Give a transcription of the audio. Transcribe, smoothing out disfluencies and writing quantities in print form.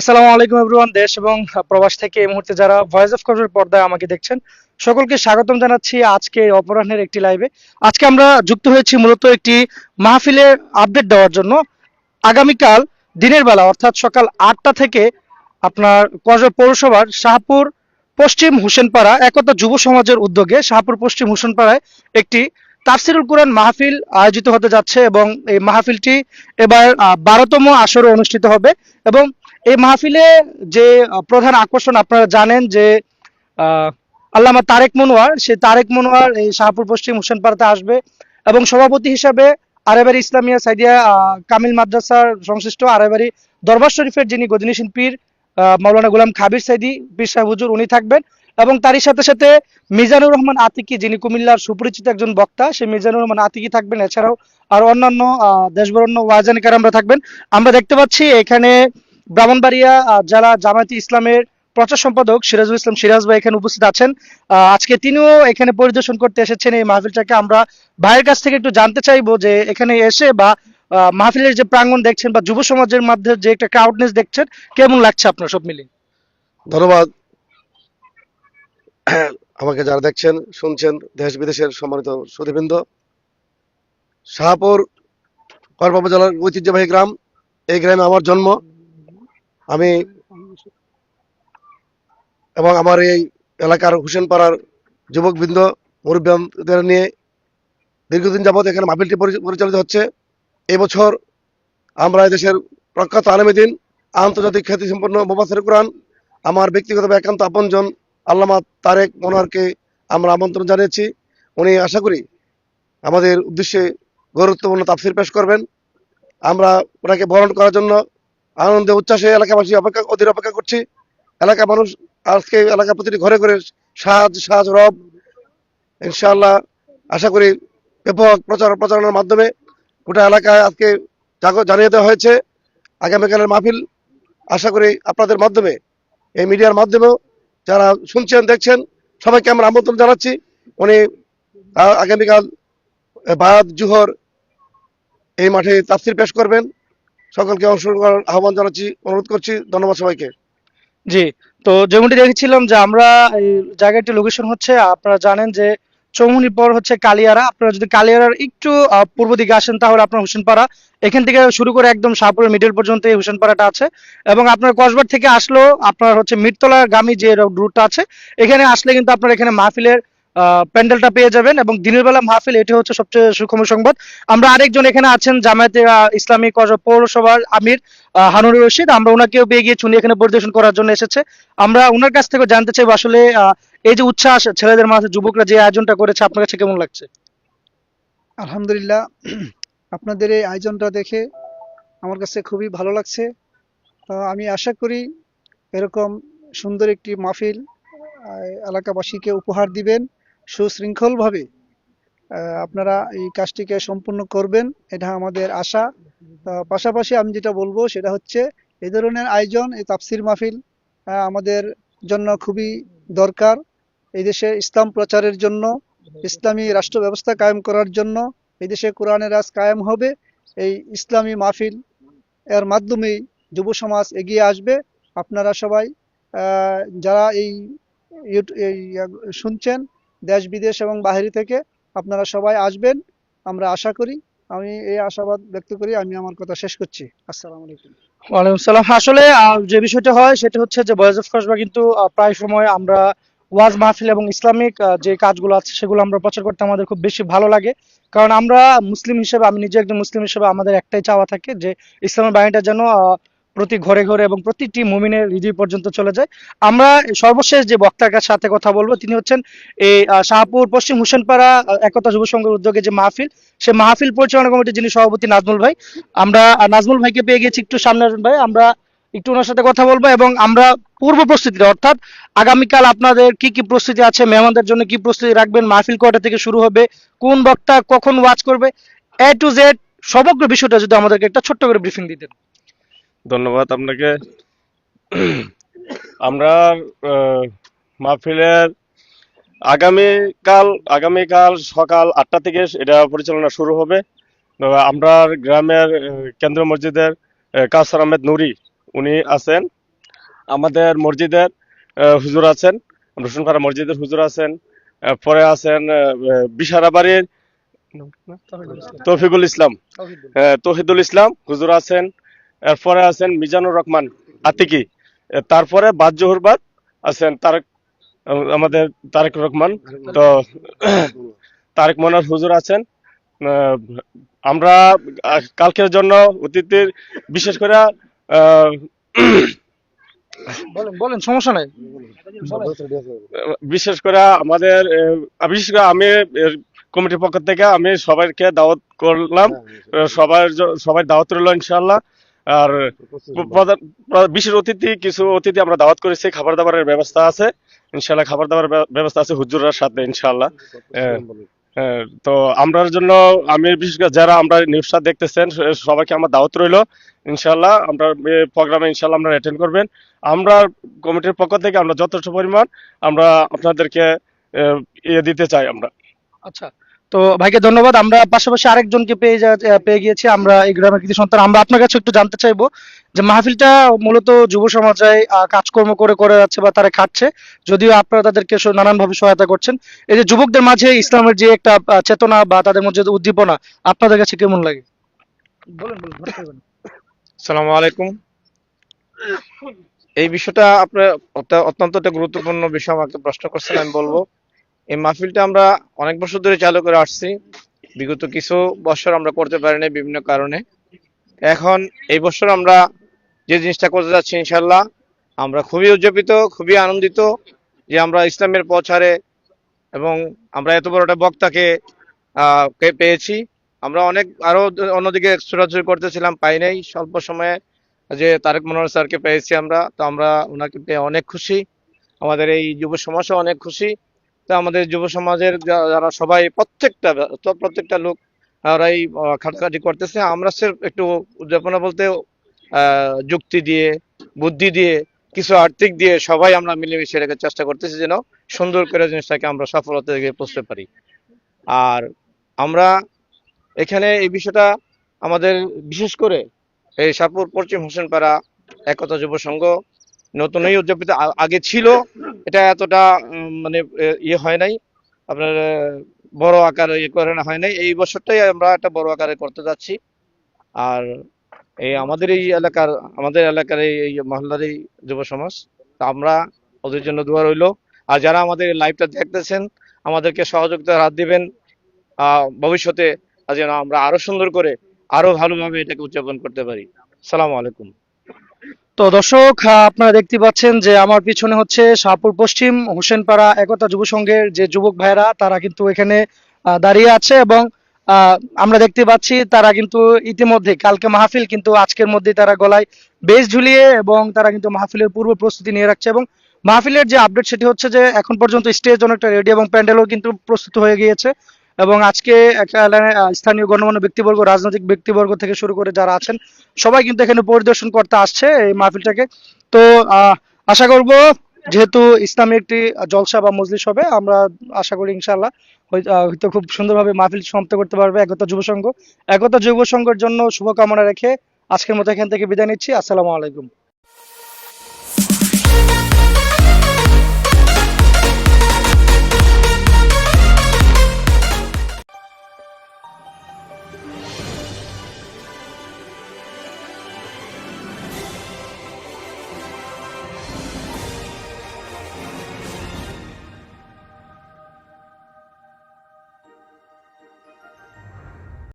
আসসালামু আলাইকুম এভরিওয়ান, দেশ এবং প্রবাস থেকে এই মুহূর্তে যারা ভয়েস অফ কক্সবাজার পর্দায় আমাকে দেখছেন সকলকে স্বাগতম জানাচ্ছি আজকে অপরাহ্নের একটি লাইভে। আজকে আমরা যুক্ত হয়েছি মূলত একটি মাহফিলের আপডেট দেওয়ার জন্য। আগামীকাল দিনের বেলা অর্থাৎ সকাল 8টা থেকে আপনার কক্সবাজার পৌরসভার শাহপুর পশ্চিম হোসেনপাড়া একতা যুব সমাজের উদ্যোগে শাহপুর পশ্চিম হোসেনপাড়ায় একটি তাফসিরুল কুরআন মাহফিল আয়োজিত হতে যাচ্ছে এবং এই মাহফিলটি এবার 12তম আসরে অনুষ্ঠিত হবে। এবং এই মাহফিলে যে প্রধান আকর্ষণ আপনারা জানেন যে আহ, আল্লামা তারেক মনোয়ার, সেই তারেক মনোয়ার এই শাহপুর পশ্চিম হোসেনপাড়াতে আসবে এবং সভাপতি হিসাবে আরেবাড়ি ইসলামিয়া সাইদিয়া কামিল মাদ্রাসার সংশ্লিষ্ট আরেবাড়ি দরবার শরীফের যিনি গদিনীশীল পীর মাওলানা গোলাম খাবির সাইদি পীর সাহেব হুজুর উনি থাকবেন। এবং তারই সাথে সাথে মিজানুর রহমান আতিকি, যিনি কুমিল্লার সুপরিচিত একজন বক্তা, সেই মিজানুর রহমান আতিকি থাকবেন। এছাড়াও আর অন্যান্য দেশবরণ্য ওয়াজান কারামরা থাকবেন। আমরা দেখতে পাচ্ছি এখানে ব্রাহ্মণবাড়িয়া জেলা জামায়াতে ইসলামের প্রচার সম্পাদক সিরাজুল ইসলাম সিরাজ ভাই এখানে উপস্থিত আছেন। আজকে তিনিও এখানে পরিদর্শন করতে এসেছেন এই মাহফিলটাকে। আমরা ভাইয়ের কাছ থেকে একটু জানতে চাইবো যে এখানে এসে বা মাহফিলের যে প্রাঙ্গণ দেখছেন বা যুব সমাজের মধ্যে যে একটা ক্রাউডনেস দেখছেন, কেমন লাগছে আপনার সব মিলিয়ে? ধন্যবাদ। আমাকে যারা দেখছেন শুনছেন, দেশ বিদেশের সম্মানিত সুধীবৃন্দ, শাহপুর কসবা উপজেলার ঐতিহ্যবাহী গ্রাম। এই গ্রামে আমার জন্ম। আমি এবং আমার এই এলাকার হোসেনপাড়ার যুবকবৃন্দ মুরব্বীদের নিয়ে দীর্ঘদিন যাবৎ এখানে মাহফিলটি পরিচালিত হচ্ছে। এবছর আমরা দেশের প্রখ্যাত আলেমীদ্বীন, আন্তর্জাতিক খ্যাতি সম্পন্ন মুফাসসির কুরআন, আমার ব্যক্তিগতভাবে একান্ত আপনজন আল্লামা তারেক মনোয়ারকে আমরা আমন্ত্রণ জানিয়েছি। উনি আশা করি আমাদের উদ্দেশ্যে গুরুত্বপূর্ণ তাফসীর পেশ করবেন। আমরা ওনাকে বরণ করার জন্য আনন্দে উচ্ছ্বাসে এলাকাবাসী অধীর অপেক্ষা করছি। এলাকার মানুষ আজকে এলাকার প্রতিটি ঘরে ঘরে সাজ সাজ রব ইনশাআল্লাহ আশা করি ব্যাপক প্রচারণার মাধ্যমে গোটা এলাকায় আজকে জানিয়ে দেওয়া হয়েছে আগামীকালের মাহফিল। আশা করি আপনাদের মাধ্যমে, এই মিডিয়ার মাধ্যমেও যারা শুনছেন দেখছেন সবাইকে আমরা আমন্ত্রণ জানাচ্ছি। উনি আগামীকাল বাদ জুহর এই মাঠে তাফসীর পেশ করবেন। সকলকে অংশগ্রহণ করার আহ্বান জানাচ্ছি, অনুরোধ করছি। ধন্যবাদ সবাইকে। জি, তো যেমনটি দেখেছিলাম যে আমরা এই জায়গাটির লোকেশন হচ্ছে, আপনারা জানেন যে চৌমুহনীর পর হচ্ছে কালিয়ারা। আপনারা যদি কালিয়ারার একটু পূর্ব দিকে আসেন তাহলে আপনার হোসেনপাড়া, এখান থেকে শুরু করে একদম শাহপুরের মিডল পর্যন্ত এই হোসেনপাড়াটা আছে। এবং আপনার কসবার থেকে আসলেও আপনার হচ্ছে মিরতলা গামী যে রুটটা আছে, এখানে আসলে কিন্তু আপনার এখানে মাহফিলের প্যান্ডেলটা পেয়ে যাবেন এবং দিনের বেলা মাহফিল, এটি হচ্ছে সবচেয়ে সুখম সংবাদ। আমরা আরেকজন এখানে আছেন জামায়াতে ইসলামী পৌরসভার আমির হানুর রশিদ, আমরা ওনাকেও পেয়ে গিয়েছি, উনি এখানে পরিদর্শন করার জন্য এসেছে। আমরা ওনার কাছ থেকে জানতে চাইবো আসলে এই যে উচ্ছ্বাস ছেলেদের মাঝে যুবকরা যে আয়োজনটা করেছে আপনার কাছে কেমন লাগছে? আলহামদুলিল্লাহ, আপনাদের এই আয়োজনটা দেখে আমার কাছে খুবই ভালো লাগছে। আমি আশা করি এরকম সুন্দর একটি মাহফিল এলাকাবাসীকে উপহার দিবেন সুশৃঙ্খলভাবে। আপনারা এই কাজটিকে সম্পূর্ণ করবেন, এটা আমাদের আশা। পাশাপাশি আমি যেটা বলবো সেটা হচ্ছে এই ধরনের আয়োজন, এই তাফসির মাহফিল আমাদের জন্য খুবই দরকার। এই দেশে ইসলাম প্রচারের জন্য, ইসলামী রাষ্ট্র ব্যবস্থা কায়েম করার জন্য, এই দেশে কোরআনের রাজ কায়েম হবে। এই ইসলামী মাহফিল এর মাধ্যমেই যুব সমাজ এগিয়ে আসবে। আপনারা সবাই যারা এই শুনছেন দেশ বিদেশ এবং বাহির থেকে, আপনারা সবাই আসবেন আমরা আশা করি। আমি এই আশাবাদ ব্যক্ত করি আমি আমার কথা শেষ করছি। আসসালামু আলাইকুম। ওয়ালাইকুম সালাম। আসলে যে বিষয়টা হয় সেটা হচ্ছে যে ভয়েস অফ কসবা কিন্তু প্রায় সময় আমরা ওয়াজ মাহফিল এবং ইসলামিক যে কাজগুলো আছে সেগুলো আমরা প্রচার করতে আমাদের খুব বেশি ভালো লাগে। কারণ আমরা মুসলিম হিসেবে, আমি নিজে একজন মুসলিম হিসেবে আমাদের একটাই চাওয়া থাকে যে ইসলামের বাণীটা যেন প্রতি ঘরে ঘরে এবং প্রতিটি মুমিনের হৃদয় পর্যন্ত চলে যায়। আমরা সর্বশেষ যে বক্তার সাথে কথা বলবো তিনি হচ্ছেন এই শাহপুর পশ্চিম হোসেনপাড়া একতা যুব সংঘের উদ্যোগে যে মাহফিল, সে মাহফিল পরিচালনা কমিটির যিনি সভাপতি নাজমুল ভাই। আমরা নাজমুল ভাইকে পেয়ে গেছি, একটু সামনে আসবেন ভাই, আমরা একটু ওনার সাথে কথা বলবো এবং আমরা পূর্ব প্রস্তুতি অর্থাৎ আগামীকাল আপনাদের কি কি প্রস্তুতি আছে, মেহমানদের জন্য কি প্রস্তুতি রাখবেন, মাহফিল কয়টা থেকে শুরু হবে, কোন বক্তা কখন ওয়াজ করবে, এ টু জেড সমগ্র বিষয়টা যদি আমাদেরকে একটা ছোট্ট করে ব্রিফিং দিতেন। ধন্যবাদ আপনাকে। আমরা মাহফিলের আগামীকাল সকাল 8টা থেকে এটা পরিচালনা শুরু হবে। আমরা গ্রামের কেন্দ্র মসজিদের কাউসার আহমেদ নুরি উনি আছেন, আমাদের মসজিদের হুজুর আছেন, রসুনপাড়া মসজিদের হুজুর আছেন, পরে আছেন বিশারাবাড়ির তৌফিকুল ইসলাম, তৌহিদুল ইসলাম হুজুর আছেন, এরপরে আছেন মিজানুর রহমান আতিকি, তারপরে বাদ জহুরবাদ আছেন তারেক, আমাদের তারেক রহমান, তো তারেক মনোয়ার হুজুর আছেন। আহ, আমরা কালকের জন্য অতিথির বিশেষ করে আহ, বলেন বলেন, সমস্যা নাই। বিশেষ করে আমাদের বিশেষ করে আমি কমিটির পক্ষ থেকে আমি সবাইকে দাওয়াত করলাম, সবাই দাওয়াত রইল ইনশাআল্লাহ। আর বিশেষ অতিথি কিছু অতিথি আমরা দাওয়াত করেছি, খাবার দাবারের ব্যবস্থা আছে ইনশাআল্লাহ, খাবার দাবারের ব্যবস্থা আছে হুজুরের সাথে ইনশাআল্লাহ। তো আমরার জন্য আমি বিশেষ করে যারা আমরা নিউজটা দেখতেছেন সবাইকে আমার দাওয়াত রইল ইনশাআল্লাহ। আমরা প্রোগ্রামে ইনশাআল্লাহ আমরা অ্যাটেন্ড করবেন। আমরা কমিটির পক্ষ থেকে আমরা যথেষ্ট পরিমাণ আমরা আপনাদেরকে দিতে চাই আমরা। আচ্ছা, তো ভাইকে ধন্যবাদ। আমরা পাশাপাশি আরেকজনকে পেয়ে গিয়েছি, আমরা এই গ্রামের কৃতি সন্তান। আমরা আপনার কাছে একটু জানতে চাইবো যে মাহফিলটা মূলত যুব সমাজে কাজকর্ম করে করে যাচ্ছে বা তারা খাচ্ছে, যদিও আপনারা তাদেরকে নানান ভাবে সহায়তা করছেন। এই যে যুবকদের মাঝে ইসলামের যে একটা চেতনা বা তাদের মধ্যে যে উদ্দীপনা, আপনাদের কাছে কেমন লাগে? বলেন বলেন, ধরতে হবে না। আসসালামু আলাইকুম। এই বিষয়টা আপনার অত্যন্ত একটা গুরুত্বপূর্ণ বিষয় আমাকে প্রশ্ন করছেন, আমি বলবো এই মাহফিলটা আমরা অনেক বছর ধরে চালু করে আসছি। বিগত কিছু বছর আমরা করতে পারিনি বিভিন্ন কারণে। এখন এই বছর আমরা যে জিনিসটা করতে যাচ্ছি ইনশাল্লাহ আমরা খুবই উজ্জীবিত, খুবই আনন্দিত যে আমরা ইসলামের প্রচারে এবং আমরা এত বড় একটা বক্তাকে পেয়েছি। আমরা আরো অন্যদিকে ছোটাছুটি করতেছিলাম, পাই নাই, স্বল্প সময়ে যে তারেক মনোয়ার স্যারকে পেয়েছি আমরা, তো আমরা ওনাকে পেয়ে অনেক খুশি। আমাদের এই যুব সমাজও অনেক খুশি। তো আমাদের যুব সমাজের যারা সবাই প্রত্যেকটা লোক ওরাই খাটাখাটি করতেছে। আমরা সির্ফ একটু উদ্যাপনা বলতে যুক্তি দিয়ে, বুদ্ধি দিয়ে, কিছু আর্থিক দিয়ে সবাই আমরা মিলেমিশে রেখে চেষ্টা করতেছি যেন সুন্দর করে জিনিসটাকে আমরা সফলতার দিকে পৌঁছতে পারি। আর আমরা এখানে এই বিষয়টা আমাদের বিশেষ করে এই শাহপুর পশ্চিম হোসেনপাড়া একতা যুব সংঘ নতুনই উদযাপিত, আগে ছিল, এটা এতটা মানে ইয়ে হয় নাই, আপনার বড় আকারে ইয়ে করে হয় নাই। এই বছরটাই আমরা একটা বড় আকারে করতে যাচ্ছি। আর এই আমাদের এলাকার এই মহল্লার এই যুব সমাজ, তা আমরা ওদের জন্য দোয়া রইলো। আর যারা আমাদের লাইভটা দেখতেছেন আমাদেরকে সহযোগিতার হাত দিবেন ভবিষ্যতে, যেন আমরা আরো সুন্দর করে আরো ভালোভাবে এটাকে উদযাপন করতে পারি। আসসালামু আলাইকুম। তো দর্শক, আপনারা দেখতে পাচ্ছেন যে আমার পিছনে হচ্ছে শাহপুর পশ্চিম হোসেনপাড়া একতা যুব সংঘের যে যুবক ভাইরা, তারা কিন্তু এখানে দাঁড়িয়ে আছে এবং আহ, আমরা দেখতে পাচ্ছি তারা কিন্তু ইতিমধ্যে কালকে মাহফিল, কিন্তু আজকের মধ্যে তারা গলায় বেশ ঝুলিয়ে এবং তারা কিন্তু মাহফিলের পূর্ব প্রস্তুতি নিয়ে রাখছে। এবং মাহফিলের যে আপডেট সেটি হচ্ছে যে এখন পর্যন্ত স্টেজ অনেকটা রেডি এবং প্যান্ডেলও কিন্তু প্রস্তুত হয়ে গিয়েছে। এবং আজকে স্থানীয় গণ্যমান্য ব্যক্তিবর্গ, রাজনৈতিক ব্যক্তিবর্গ থেকে শুরু করে যারা আছেন সবাই কিন্তু এখানে পরিদর্শন করতে আসছে এই মাহফিলটাকে। তো আশা করব যেহেতু ইসলামী একটি জলসা বা মজলিস হবে, আমরা আশা করি ইনশাআল্লাহ হয়তো খুব সুন্দরভাবে মাহফিল সমাপ্ত করতে পারবে একতা যুব সংঘ। একতা যুব সংঘের জন্য শুভকামনা রেখে আজকের মতো এখান থেকে বিদায় নিচ্ছি। আসসালামু আলাইকুম।